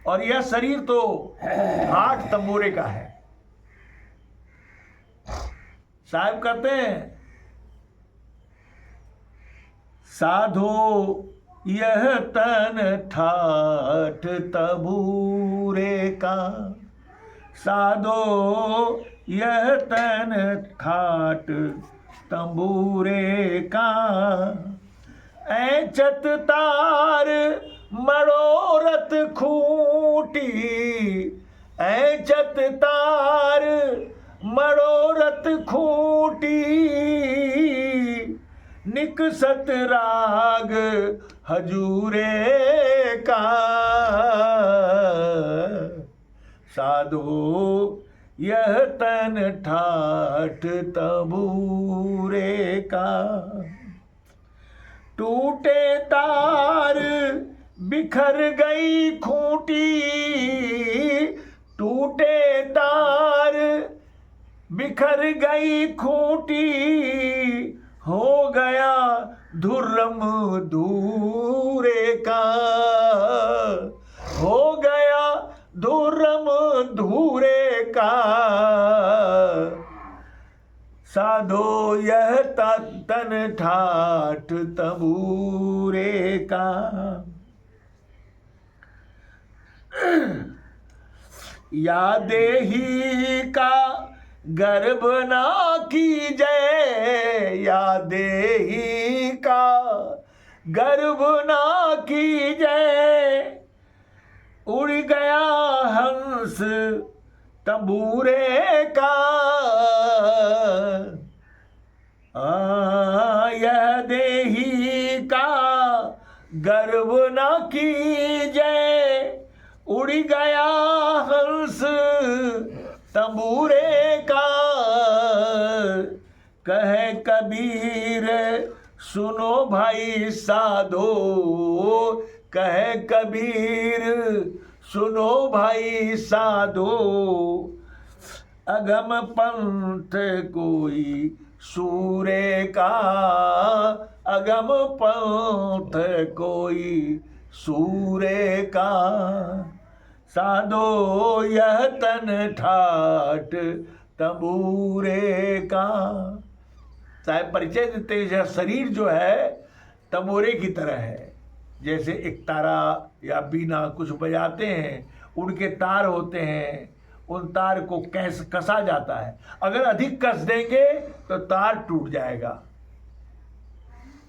और यह शरीर तो हाथ तंबूरे का है। साहब कहते हैं, साधो यह तन ठाठ तबूरे का, साधो यह तन ठाठ तंबूरे का, ऐचत तार मरोरत खूंटी, ऐचत तार मरोरत खूंटी, निकसत राग हजूरे का, साधो यह तन ठाठ तबूरे का, टूटे तार बिखर गई खूंटी, टूटे तार बिखर गई खूंटी, हो गया धुर्रम धूरे का, हो गया धुर्रम धूरे का, साधो यह तन ठाठ तबूरे का। या देही का गर्भ ना कीजय, या देही का गर्भ ना कीजय, उड़ गया हंस तंबूरे का, यह देही का गर्भ न कीजय, उड़ गया हंस तंबूरे का, कहे कबीर सुनो भाई साधो, कहे कबीर सुनो भाई साधो, अगम पंथ कोई सूरे का, अगम पंथ कोई सूरे का, साधो यह तन ठाठ तंबूरे का। साहब परिचय देते हैं, शरीर जो है तंबूरे की तरह है। जैसे एक तारा या बीना कुछ बजाते हैं, उनके तार होते हैं, उन तार को कसा जाता है। अगर अधिक कस देंगे तो तार टूट जाएगा।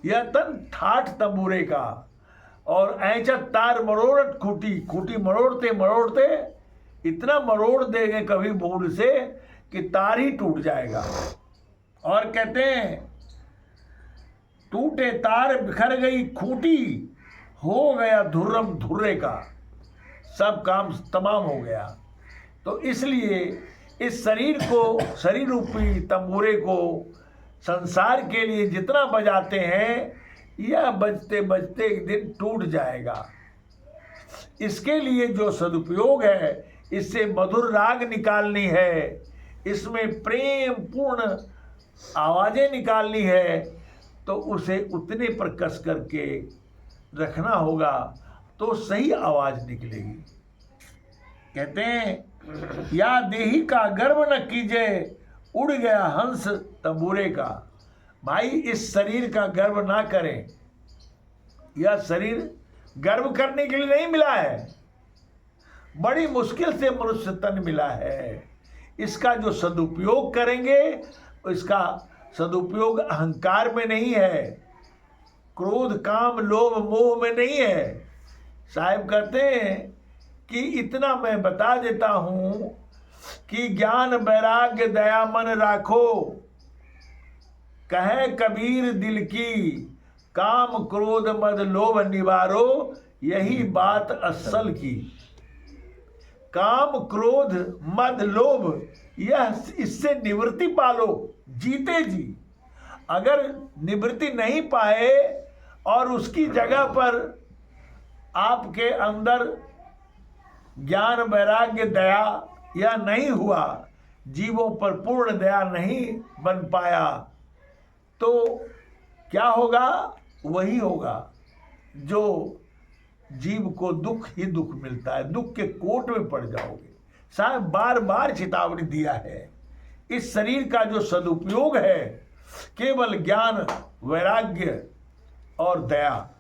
यह तन ठाठ तंबूरे का, और ऐचत तार मरोड़त खूंटी, खूंटी मरोड़ते मरोड़ते इतना मरोड़ देंगे कभी मूड से कि तार ही टूट जाएगा। और कहते हैं, टूटे तार बिखर गई खूंटी, हो गया धुर्रम धुर्रे का, सब काम तमाम हो गया। तो इसलिए इस शरीर को, शरीर रूपी तंबूरे को संसार के लिए जितना बजाते हैं, यह बजते बजते एक दिन टूट जाएगा। इसके लिए जो सदुपयोग है, इससे मधुर राग निकालनी है, इसमें प्रेम पूर्ण आवाजें निकालनी है, तो उसे उतने पर कस करके रखना होगा, तो सही आवाज निकलेगी। कहते हैं, या देही का गर्व न कीजिए, उड़ गया हंस तंबूरे का। भाई इस शरीर का गर्व ना करें। यह शरीर गर्व करने के लिए नहीं मिला है, बड़ी मुश्किल से मनुष्य तन मिला है। इसका जो सदुपयोग करेंगे, इसका सदुपयोग अहंकार में नहीं है, क्रोध काम लोभ मोह में नहीं है। साहब कहते हैं कि इतना मैं बता देता हूं कि ज्ञान वैराग्य दया मन राखो, कहे कबीर दिल की, काम क्रोध मद लोभ निवारो, यही बात असल की। काम क्रोध मद लोभ, यह इससे निवृत्ति पालो जीते जी। अगर निवृत्ति नहीं पाए और उसकी जगह पर आपके अंदर ज्ञान वैराग्य दया या नहीं हुआ, जीवों पर पूर्ण दया नहीं बन पाया, तो क्या होगा? वही होगा जो जीव को दुख ही दुख मिलता है, दुख के कोट में पड़ जाओगे। साहब बार बार चेतावनी दिया है। इस शरीर का जो सदुपयोग है केवल ज्ञान, वैराग्य और दया,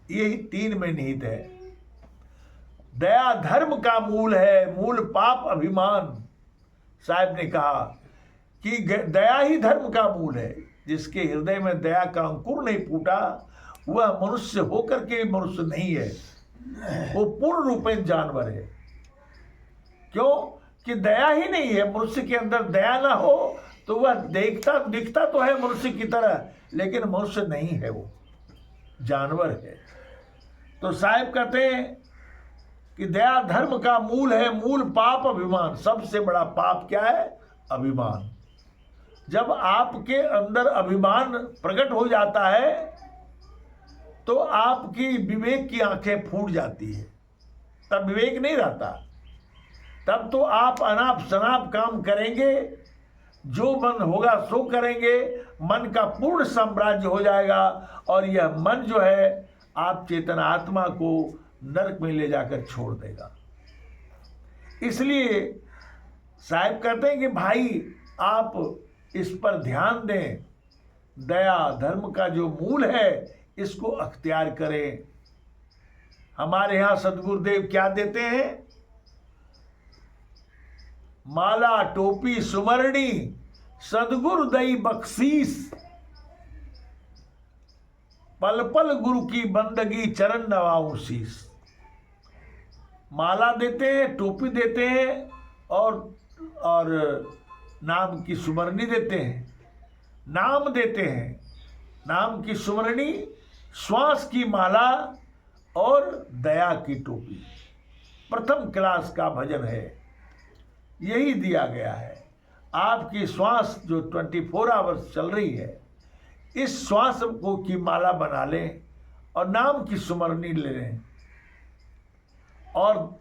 यही 3 में निहित है। दया धर्म का मूल है, मूल पाप अभिमान। साहब ने कहा कि दया ही धर्म का मूल है। जिसके हृदय में दया का अंकुर नहीं फूटा वह मनुष्य होकर के भी मनुष्य नहीं है, वो पूर्ण रूप में जानवर है। क्यों कि दया ही नहीं है। मनुष्य के अंदर दया ना हो तो वह दिखता तो है मनुष्य की तरह, लेकिन मनुष्य नहीं है, वो जानवर है। तो साहिब कहते हैं कि दया धर्म का मूल है, मूल पाप अभिमान। सबसे बड़ा पाप क्या है? अभिमान। जब आपके अंदर अभिमान प्रकट हो जाता है तो आपकी विवेक की आंखें फूट जाती है, तब विवेक नहीं रहता। तब तो आप अनाप शनाप काम करेंगे, जो मन होगा सो करेंगे, मन का पूर्ण साम्राज्य हो जाएगा और यह मन जो है आप चेतन आत्मा को नरक में ले जाकर छोड़ देगा। इसलिए साहिब कहते हैं कि भाई आप इस पर ध्यान दें, दया धर्म का जो मूल है इसको अख्तियार करें। हमारे यहाँ सदगुरुदेव क्या देते हैं? माला टोपी सुमरणी सदगुरु दई बख्शीस, पल पल गुरु की बंदगी चरण नवाऊं शीस। माला देते हैं, टोपी देते हैं और नाम की सुमरनी देते हैं, नाम देते हैं। नाम की सुमरनी, श्वास की माला और दया की टोपी। प्रथम क्लास का भजन है, यही दिया गया है। आपकी श्वास जो 24 आवर्स चल रही है, इस श्वास को की माला बना लें और नाम की सुमरनी ले लें और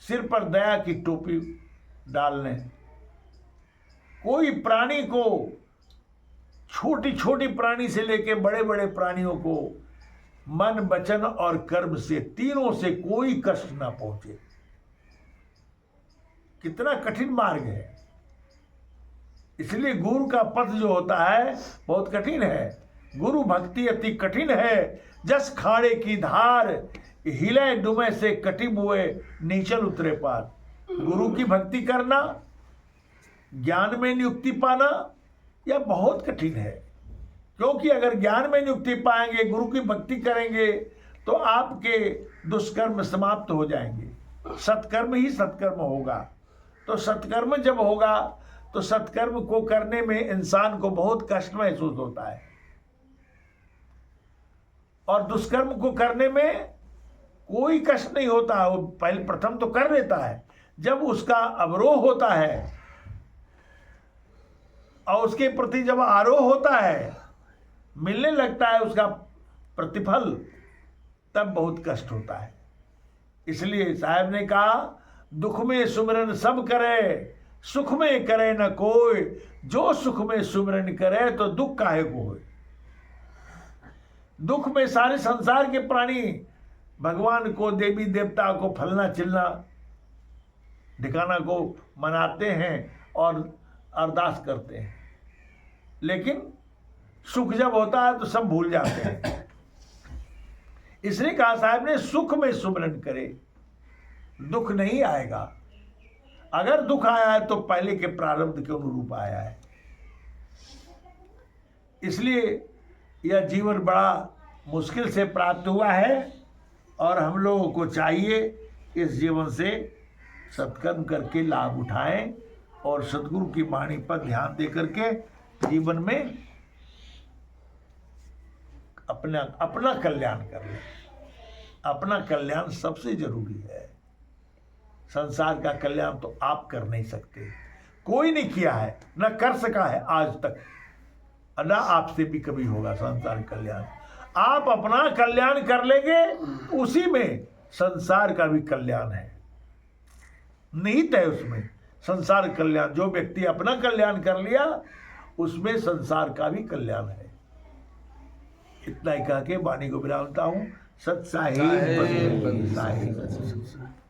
सिर पर दया की टोपी डाल लें। कोई प्राणी को, छोटी छोटी प्राणी से लेकर बड़े बड़े प्राणियों को मन वचन और कर्म से, तीनों से कोई कष्ट ना पहुंचे। कितना कठिन मार्ग है। इसलिए गुरु का पथ जो होता है बहुत कठिन है। गुरु भक्ति अति कठिन है, जस खाड़े की धार हिले डुमे से कटी बुए नीचल उतरे पार। गुरु की भक्ति करना, ज्ञान में नियुक्ति पाना यह बहुत कठिन है। क्योंकि अगर ज्ञान में नियुक्ति पाएंगे, गुरु की भक्ति करेंगे तो आपके दुष्कर्म समाप्त हो जाएंगे। सत्कर्म ही सत्कर्म होगा। तो सत्कर्म जब होगा तो सत्कर्म को करने में इंसान को बहुत कष्ट महसूस होता है और दुष्कर्म को करने में कोई कष्ट नहीं होता। वो पहले प्रथम तो कर लेता है, जब उसका अवरोह होता है और उसके प्रति जब आरोह होता है, मिलने लगता है उसका प्रतिफल, तब बहुत कष्ट होता है। इसलिए साहब ने कहा, दुख में सुमिरन सब करे, सुख में करे न कोई। जो सुख में सुमिरन करे तो दुख काहे को होए। दुख में सारे संसार के प्राणी भगवान को, देवी देवता को, फलना चिलना ढिकाना को मनाते हैं और अरदास करते हैं, लेकिन सुख जब होता है तो सब भूल जाते हैं। इसलिए कहा साहब ने, सुख में सुमिरन करे, दुख नहीं आएगा। अगर दुख आया है तो पहले के प्रारब्ध के अनुरूप आया है। इसलिए यह जीवन बड़ा मुश्किल से प्राप्त हुआ है और हम लोगों को चाहिए इस जीवन से सत्कर्म करके लाभ उठाएं और सद्गुरु की वाणी पर ध्यान दे करके जीवन में अपना कल्याण कर लें। अपना कल्याण सबसे जरूरी है। संसार का कल्याण तो आप कर नहीं सकते, कोई नहीं किया है, न कर सका है आज तक, न आपसे भी कभी होगा संसार कल्याण। आप अपना कल्याण कर लेंगे, उसी में संसार का भी कल्याण है, निहित है उसमें संसार कल्याण। जो व्यक्ति अपना कल्याण कर लिया उसमें संसार का भी कल्याण है। इतना ही कह के वाणी को विरामता हूँ। सत साहिब साहिब बंदे, बंदे, साहिब।